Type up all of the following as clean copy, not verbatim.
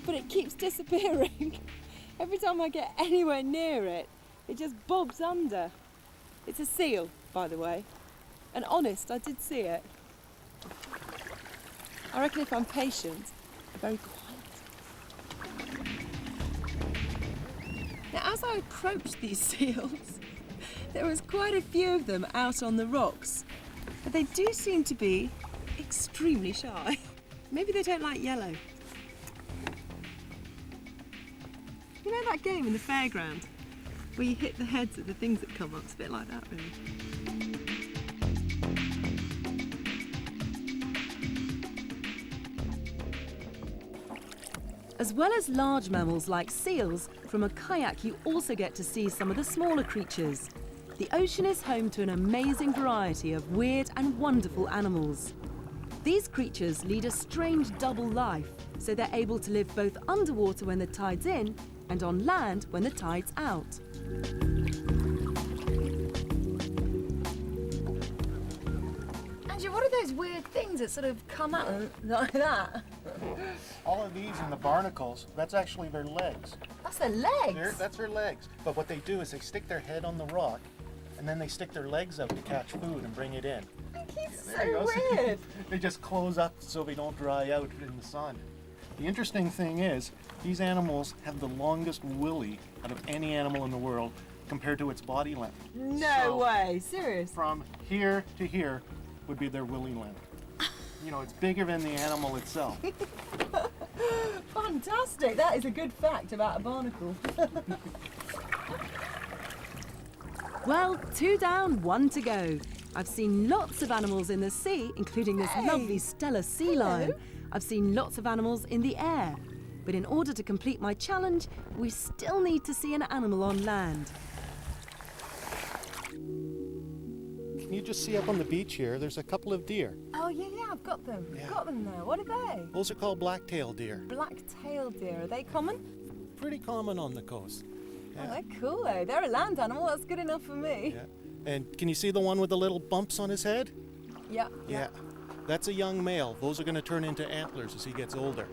but it keeps disappearing. Every time I get anywhere near it, it just bobs under. It's a seal, by the way. And honest, I did see it. I reckon if I'm patient, I'm very quiet. Now, as I approached these seals, there was quite a few of them out on the rocks. But they do seem to be extremely shy. Maybe they don't like yellow. You know that game in the fairground where you hit the heads of the things that come up? It's a bit like that, really. As well as large mammals like seals, from a kayak you also get to see some of the smaller creatures. The ocean is home to an amazing variety of weird and wonderful animals. These creatures lead a strange double life, so they're able to live both underwater when the tide's in and on land when the tide's out. Andrew, what are those weird things that sort of come out like that? All of these in the barnacles, that's actually their legs. That's their legs? That's their legs. But what they do is they stick their head on the rock and then they stick their legs out to catch food and bring it in. It's so weird. They just close up so they don't dry out in the sun. The interesting thing is, these animals have the longest willy out of any animal in the world compared to its body length. No way, serious? From here to here would be their willy length. You know, it's bigger than the animal itself. Fantastic, that is a good fact about a barnacle. Well, 2 down, 1 to go. I've seen lots of animals in the sea, including this lovely Stella sea lion. I've seen lots of animals in the air. But in order to complete my challenge, we still need to see an animal on land. Can you just see up on the beach here, there's a couple of deer. Oh, yeah, I've got them. Yeah. I've got them there. What are they? Those are called black-tailed deer. Black-tailed deer. Are they common? Pretty common on the coast. Yeah. Oh, they're cool, though. They're a land animal. That's good enough for me. Yeah. And can you see the one with the little bumps on his head? Yeah. Yeah. That's a young male. Those are going to turn into antlers as he gets older.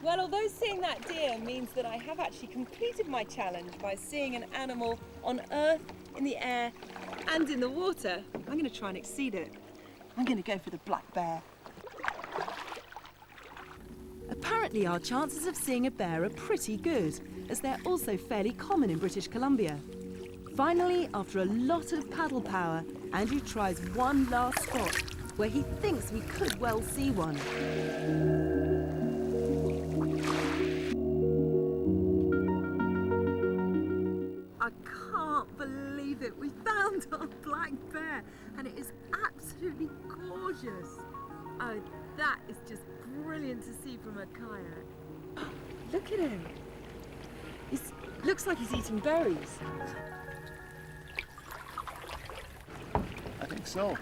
Well, although seeing that deer means that I have actually completed my challenge by seeing an animal on Earth, in the air, and in the water, I'm going to try and exceed it. I'm going to go for the black bear. Apparently, our chances of seeing a bear are pretty good, as they're also fairly common in British Columbia. Finally, after a lot of paddle power, Andrew tries one last spot where he thinks we could well see one. I can't believe it. We found our black bear and it is absolutely gorgeous. Oh, that is just brilliant to see from a kayak. Look at him. He looks like he's eating berries. I think so.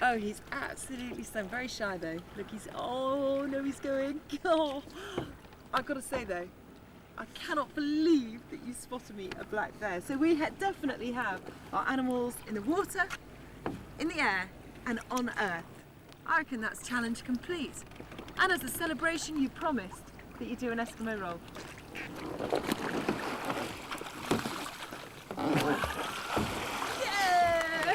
Oh, he's absolutely so very shy though. Look, oh no, he's going. Oh, I've got to say though, I cannot believe that you spotted me a black bear. So we definitely have our animals in the water, in the air, and on Earth. I reckon that's challenge complete. And as a celebration, you promised that you do an Eskimo roll. Yeah!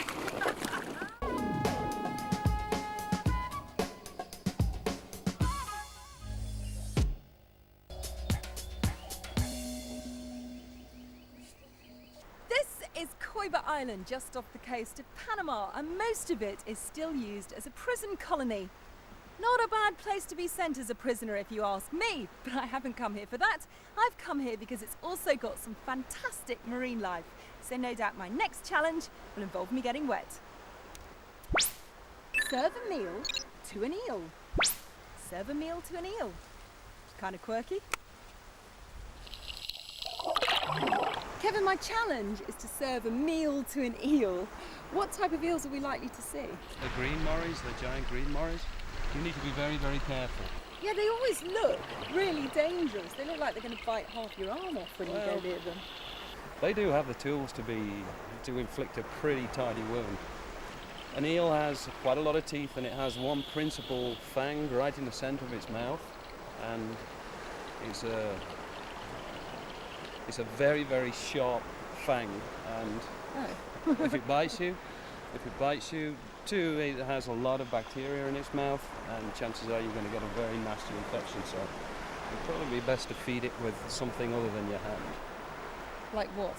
Is Coiba Island just off the coast of Panama, and most of it is still used as a prison colony. Not a bad place to be sent as a prisoner if you ask me, but I haven't come here for that. I've come here because it's also got some fantastic marine life, so no doubt my next challenge will involve me getting wet. Serve a meal to an eel. Serve a meal to an eel. It's kind of quirky. Kevin, my challenge is to serve a meal to an eel. What type of eels are we likely to see? The green morays, the giant green morays. You need to be very, very careful. Yeah, they always look really dangerous. They look like they're going to bite half your arm off when you go near them. They do have the tools to inflict a pretty tidy wound. An eel has quite a lot of teeth and it has one principal fang right in the centre of its mouth. and it's a very, very sharp fang, and if it bites you, too, it has a lot of bacteria in its mouth, and chances are you're going to get a very nasty infection. So it'd probably be best to feed it with something other than your hand. Like what?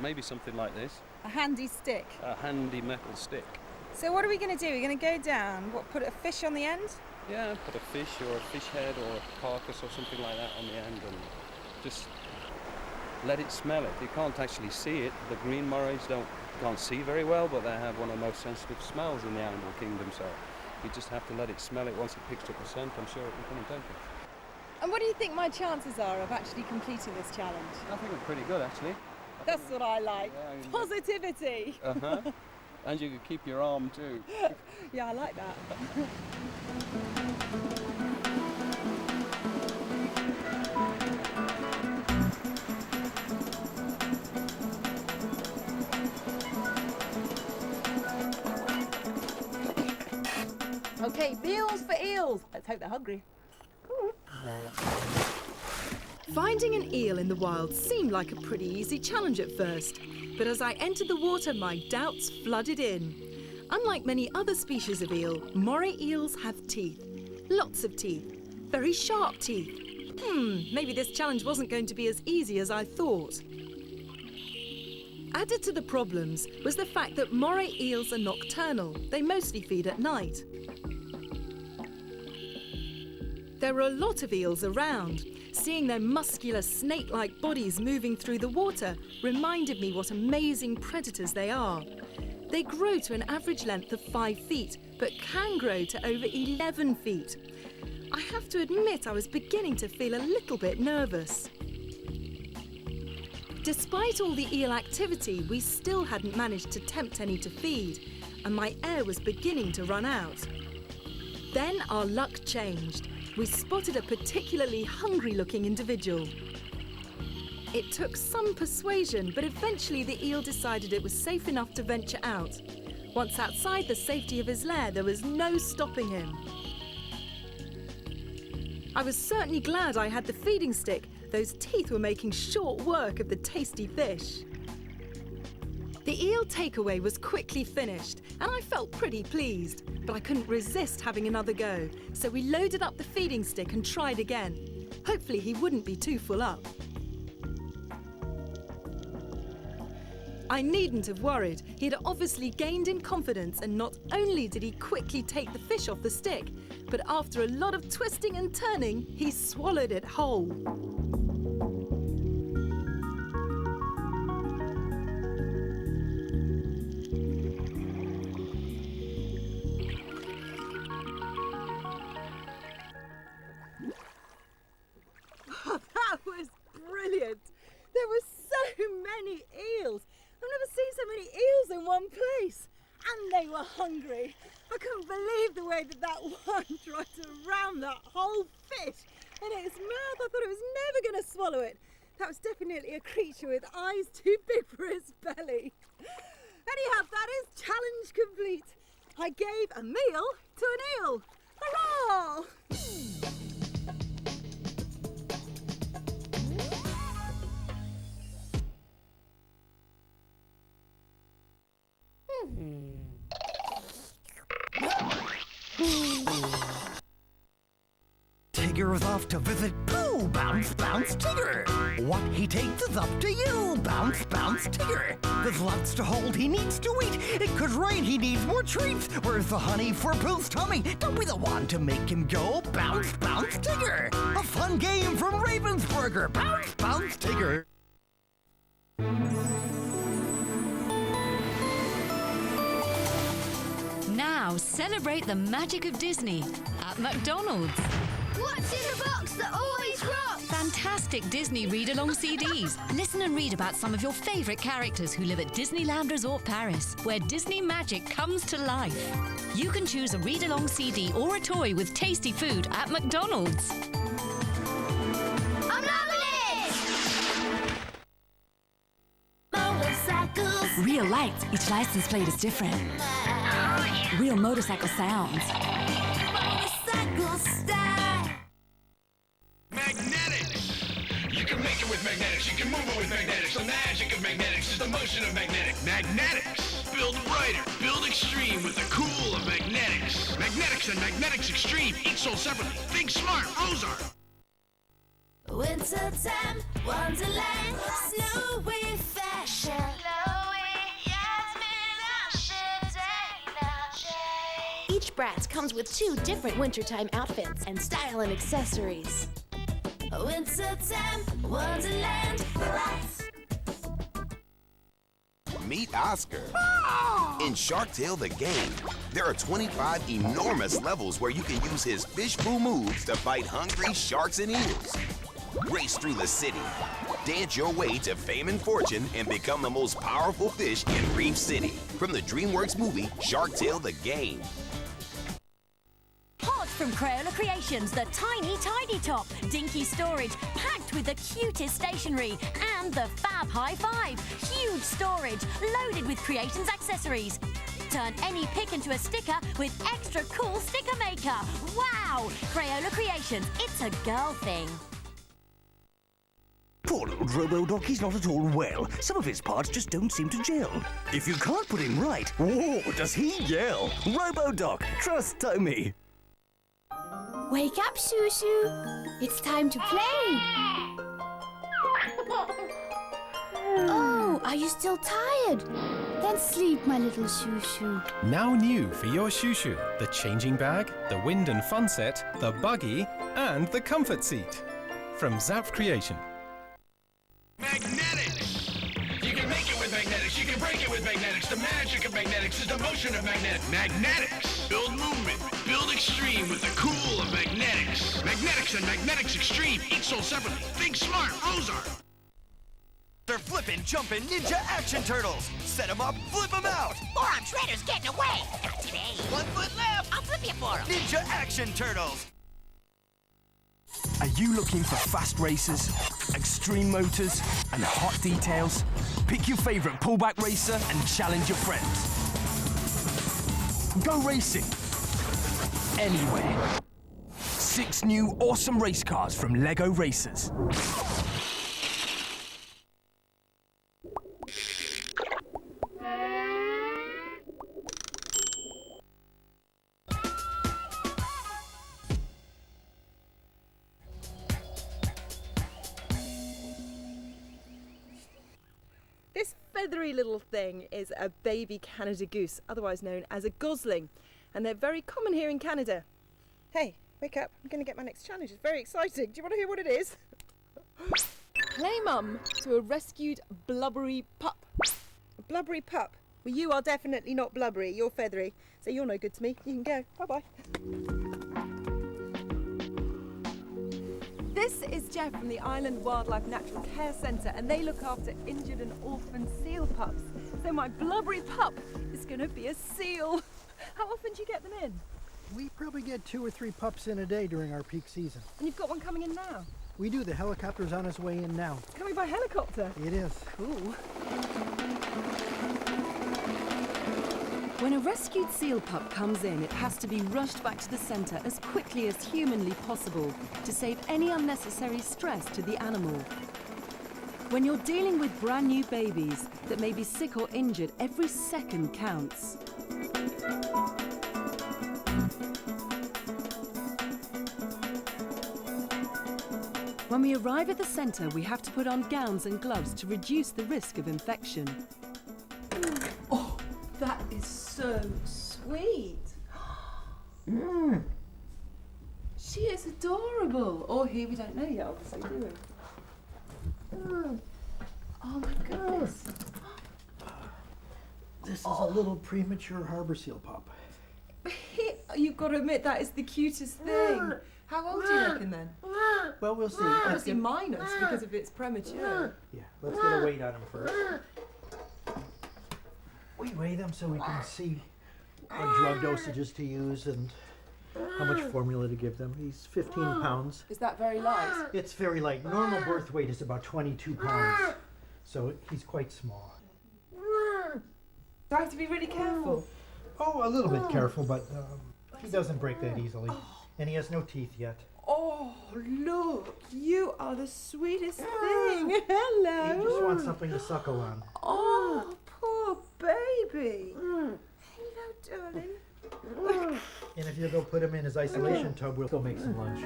Maybe something like this. A handy stick. A handy metal stick. So what are we going to do? We're going to go down, put a fish on the end? Yeah, put a fish or a fish head or a carcass or something like that on the end, and just let it smell it. You can't actually see it. The green morays can't see very well, but they have one of the most sensitive smells in the animal kingdom, so you just have to let it smell it. Once it picks up the scent, I'm sure it will come and take it. And what do you think my chances are of actually completing this challenge? I think we're pretty good, actually. That's what I like. Yeah, Positivity. And you could keep your arm too. Yeah, I like that. Okay, meals for eels. Let's hope they're hungry. Finding an eel in the wild seemed like a pretty easy challenge at first, but as I entered the water, my doubts flooded in. Unlike many other species of eel, moray eels have teeth. Lots of teeth. Very sharp teeth. Maybe this challenge wasn't going to be as easy as I thought. Added to the problems was the fact that moray eels are nocturnal. They mostly feed at night. There were a lot of eels around. Seeing their muscular snake-like bodies moving through the water reminded me what amazing predators they are. They grow to an average length of 5 feet, but can grow to over 11 feet. I have to admit I was beginning to feel a little bit nervous. Despite all the eel activity, we still hadn't managed to tempt any to feed, and my air was beginning to run out. Then our luck changed. We spotted a particularly hungry-looking individual. It took some persuasion, but eventually the eel decided it was safe enough to venture out. Once outside the safety of his lair, there was no stopping him. I was certainly glad I had the feeding stick. Those teeth were making short work of the tasty fish. The eel takeaway was quickly finished, and I felt pretty pleased, but I couldn't resist having another go, so we loaded up the feeding stick and tried again. Hopefully he wouldn't be too full up. I needn't have worried. He'd obviously gained in confidence, and not only did he quickly take the fish off the stick, but after a lot of twisting and turning, he swallowed it whole. That was brilliant. There were so many eels. I've never seen so many eels in one place. And they were hungry. I couldn't believe the way that one tried to ram that whole fish in its mouth. I thought it was never going to swallow it. That was definitely a creature with eyes too big for its belly. Anyhow, that is challenge complete. I gave a meal to an eel. Hurrah! Tigger's off to visit Pooh. Bounce, bounce, Tigger. What he takes is up to you. Bounce, bounce, Tigger. There's lots to hold, he needs to eat. It could rain, he needs more treats. Where's the honey for Pooh's tummy? Don't be the one to make him go. Bounce, bounce, Tigger. A fun game from Ravensburger. Bounce, bounce, Tigger. Now celebrate the magic of Disney at McDonald's. What's in a box that always rocks? Fantastic Disney read-along CDs. Listen and read about some of your favourite characters who live at Disneyland Resort Paris, where Disney magic comes to life. You can choose a read-along CD or a toy with tasty food at McDonald's. I'm loving it! Motorcycles. Real lights, each license plate is different. Real motorcycle sounds. Motorcycle style. Magnetics! You can make it with magnetics, you can move it with magnetics. The magic of magnetics is the motion of magnetics. Magnetics! Build brighter, build extreme with the cool of magnetics. Magnetics and Magnetics Extreme, each sold separately. Think smart, Ozark! Wintertime, Wonderland, snowy fashion. Each brat comes with 2 different wintertime outfits and style and accessories. Wintertime, Wonderland, brats. Meet Oscar. In Shark Tale the game, there are 25 enormous levels where you can use his fish poo moves to fight hungry sharks and eels. Race through the city, dance your way to fame and fortune, and become the most powerful fish in Reef City. From the DreamWorks movie, Shark Tale the game. Hot from Crayola Creations, the tiny tidy top. Dinky storage, packed with the cutest stationery. And the Fab High Five. Huge storage, loaded with Creations accessories. Turn any pick into a sticker with extra cool sticker maker. Wow! Crayola Creations, it's a girl thing. Poor little Robo-Doc, he's not at all well. Some of his parts just don't seem to gel. If you can't put him right, whoa, does he yell? Robo-Doc, trust Tommy. Wake up, Shoo-Shoo. It's time to play. Oh, are you still tired? Then sleep, my little Shoo-Shoo. Now new for your Shoo-Shoo, the changing bag, the wind and fun set, the buggy, and the comfort seat. From Zap Creation. Magnetics! You can make it with magnetics, you can break it with magnetics. The magic of magnetics is the motion of magnetics. Magnetics! Build movement, build extreme with the cool of magnetics. Magnetics and Magnetics Extreme, each sold separately. Think smart, Ozark! They're flippin', jumpin' Ninja Action Turtles. Set 'em up, flip 'em out. Moron Shredder's getting away. Not today. 1 foot left. I'll flip you for him. Ninja Action Turtles. Are you looking for fast races, extreme motors, and hot details? Pick your favorite pullback racer and challenge your friends. Go racing. Anywhere. 6 new awesome race cars from LEGO Racers. This feathery little thing is a baby Canada goose, otherwise known as a gosling, and they're very common here in Canada. Hey, wake up, I'm going to get my next challenge. It's very exciting. Do you want to hear what it is? Play mum to a rescued blubbery pup. A blubbery pup? Well, you are definitely not blubbery, you're feathery, so you're no good to me. You can go. Bye-bye. This is Jeff from the Island Wildlife Natural Care Centre, and they look after injured and orphaned seal pups. So my blubbery pup is going to be a seal. How often do you get them in? We probably get 2 or 3 pups in a day during our peak season. And you've got one coming in now? We do. The helicopter's on its way in now. It's coming by helicopter? It is. Cool. When a rescued seal pup comes in, it has to be rushed back to the centre as quickly as humanly possible to save any unnecessary stress to the animal. When you're dealing with brand new babies that may be sick or injured, every second counts. When we arrive at the centre, we have to put on gowns and gloves to reduce the risk of infection. Oh, that is so sweet. She is adorable. Or he, we don't know yet, obviously, do we? Oh my goodness. This is a little premature harbor seal pup. You've got to admit, that is the cutest thing. How old do you reckon then? Well, we'll see. Obviously minus because if it's premature. Yeah, let's get a weight on him first. We weigh them so we can see what drug dosages to use and how much formula to give them. He's 15 pounds. Is that very light? It's very light. Normal birth weight is about 22 pounds, so he's quite small. Do I have to be really careful? Oh, a little bit careful, but he doesn't break that easily. And he has no teeth yet. Oh, Oh, look, you are the sweetest thing. Hello. He just wants something to suckle on. Oh, poor baby. Hello, darling. And if you go put him in his isolation tub, we'll go make some lunch.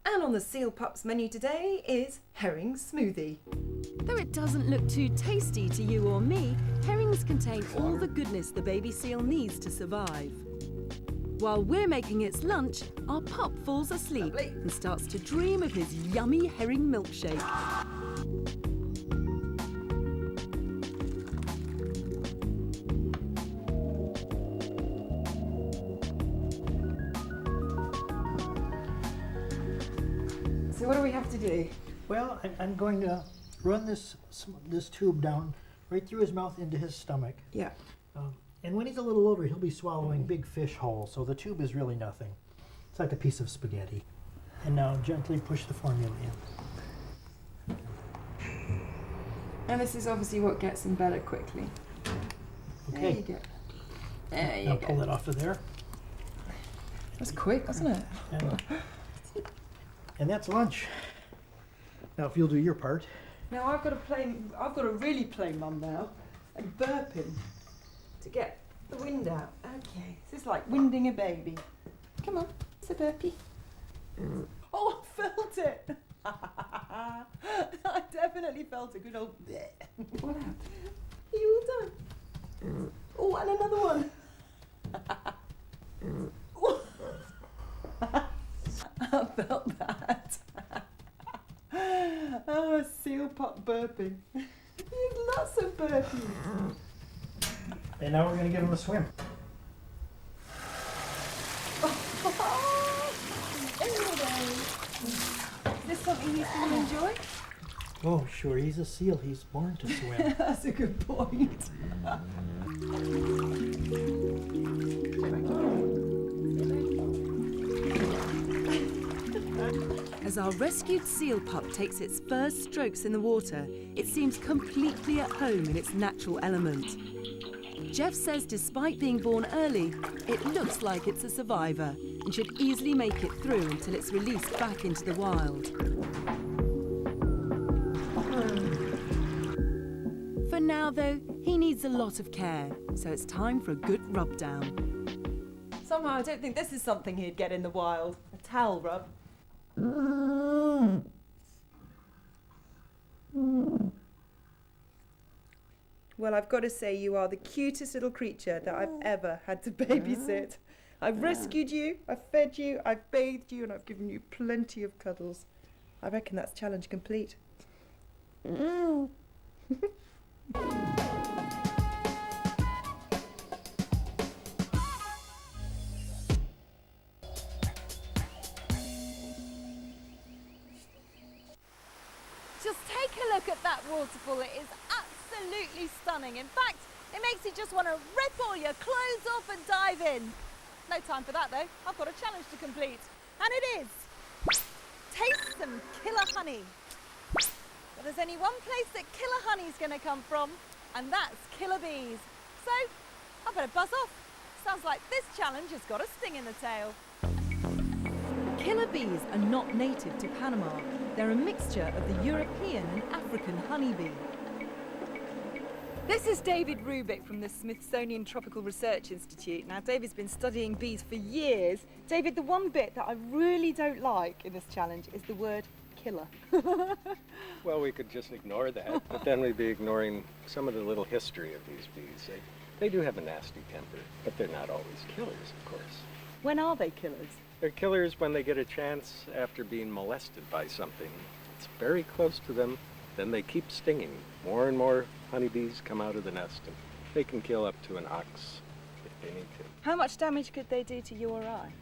And on the Seal Pups menu today is herring smoothie. Though it doesn't look too tasty to you or me, herrings contain all the goodness the baby seal needs to survive. While we're making its lunch, our pup falls asleep and starts to dream of his yummy herring milkshake. So what do we have to do? Well, I'm going to run this tube down right through his mouth into his stomach. Yeah. And when he's a little older, he'll be swallowing big fish whole, so the tube is really nothing. It's like a piece of spaghetti. And now gently push the formula in. And this is obviously what gets him better quickly. Okay. There you go. There you now go. pull it off of there. That's quick, wasn't it? And that's lunch. Now, if you'll do your part. Now I've got to really play mum now and burp him to get the wind out. Okay, this is like winding a baby. Come on, it's a burpee. Oh, I felt it. I definitely felt a good old bleh. What happened? Are you all done? Oh, and another one. I felt that. Oh, a seal pup burping. There's lots of burpees. And now we're going to give him a swim. Is this something he's going to enjoy? Oh, sure, he's a seal. He's born to swim. That's a good point. As our rescued seal pup takes its first strokes in the water, it seems completely at home in its natural element. Jeff says despite being born early, it looks like it's a survivor and should easily make it through until it's released back into the wild. For now, though, he needs a lot of care, so it's time for a good rub down. Somehow I don't think this is something he'd get in the wild. A towel rub. Well, I've got to say you are the cutest little creature that I've ever had to babysit. I've rescued you, I've fed you, I've bathed you, and I've given you plenty of cuddles. I reckon that's challenge complete. Just take a look at that waterfall. It is absolutely stunning. In fact, it makes you just want to rip all your clothes off and dive in. No time for that though. I've got a challenge to complete. And it is taste some killer honey. But there's only one place that killer honey's going to come from, and that's killer bees. So I better buzz off. Sounds like this challenge has got a sting in the tail. Killer bees are not native to Panama. They're a mixture of the European and African honeybee. This is David Rubik from the Smithsonian Tropical Research Institute. Now, David's been studying bees for years. David, the one bit that I really don't like in this challenge is the word killer. Well, we could just ignore that, but then we'd be ignoring some of the little history of these bees. They do have a nasty temper, but they're not always killers, of course. When are they killers? They're killers when they get a chance after being molested by something. It's very close to them, then they keep stinging. More and more honeybees come out of the nest, and they can kill up to an ox if they need to. How much damage could they do to you or I?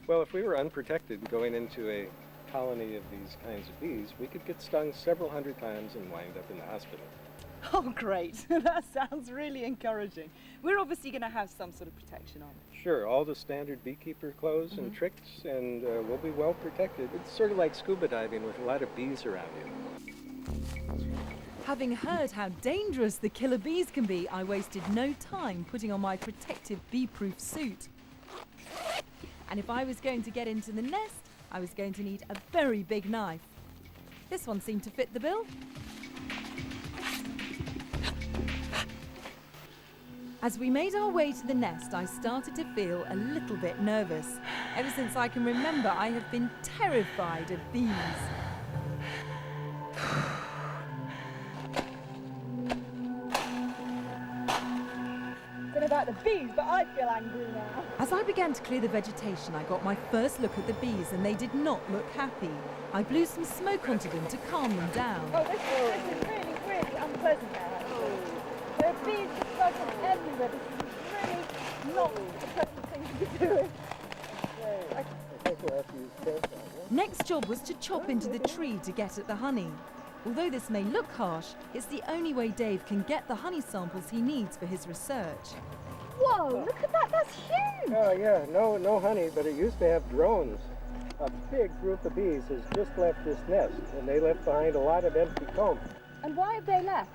Well, if we were unprotected going into a colony of these kinds of bees, we could get stung several hundred times and wind up in the hospital. Oh, great. That sounds really encouraging. We're obviously going to have some sort of protection on. Sure, all the standard beekeeper clothes and tricks, and we'll be well protected. It's sort of like scuba diving with a lot of bees around you. Having heard how dangerous the killer bees can be, I wasted no time putting on my protective bee-proof suit. And if I was going to get into the nest, I was going to need a very big knife. This one seemed to fit the bill. As we made our way to the nest, I started to feel a little bit nervous. Ever since I can remember, I have been terrified of bees. Don't know about the bees, but I feel angry now. As I began to clear the vegetation, I got my first look at the bees and they did not look happy. I blew some smoke onto them to calm them down. Oh, this is really, really unpleasant now, actually. There are bees buzzing everywhere. This is really not a pleasant thing to be doing. Next job was to chop into the tree to get at the honey. Although this may look harsh, it's the only way Dave can get the honey samples he needs for his research. Whoa, look at that, that's huge! Oh yeah, no honey, but it used to have drones. A big group of bees has just left this nest, and they left behind a lot of empty comb. And why have they left?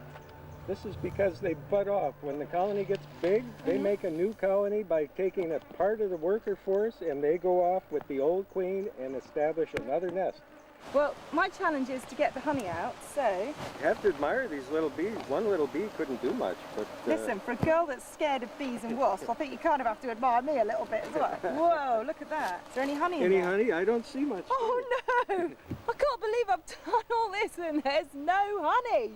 This is because they bud off. When the colony gets big, they make a new colony by taking a part of the worker force, and they go off with the old queen and establish another nest. Well, my challenge is to get the honey out, so... You have to admire these little bees. One little bee couldn't do much, but... Listen, for a girl that's scared of bees and wasps, I think you kind of have to admire me a little bit as well. Whoa, look at that. Is there any honey in there? Any honey? I don't see much. Oh, no! I can't believe I've done all this and there's no honey.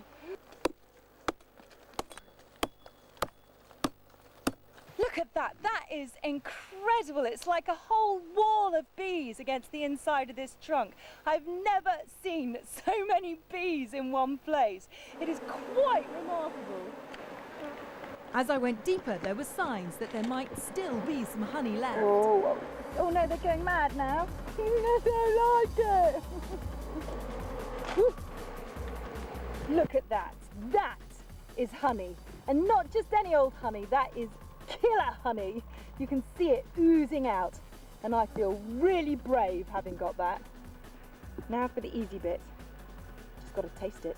Look at that, that is incredible. It's like a whole wall of bees against the inside of this trunk. I've never seen so many bees in one place. It is quite remarkable. As I went deeper, there were signs that there might still be some honey left. Oh no, they're going mad now. I don't like it. Look at that. That is honey. And not just any old honey, that is killer honey. You can see it oozing out, and I feel really brave having got that. Now for the easy bit. Just got to taste it.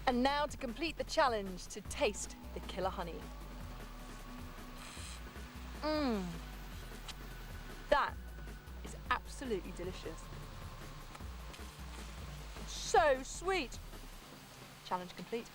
And now to complete the challenge, to taste the killer honey. That is absolutely delicious. So sweet. Challenge complete.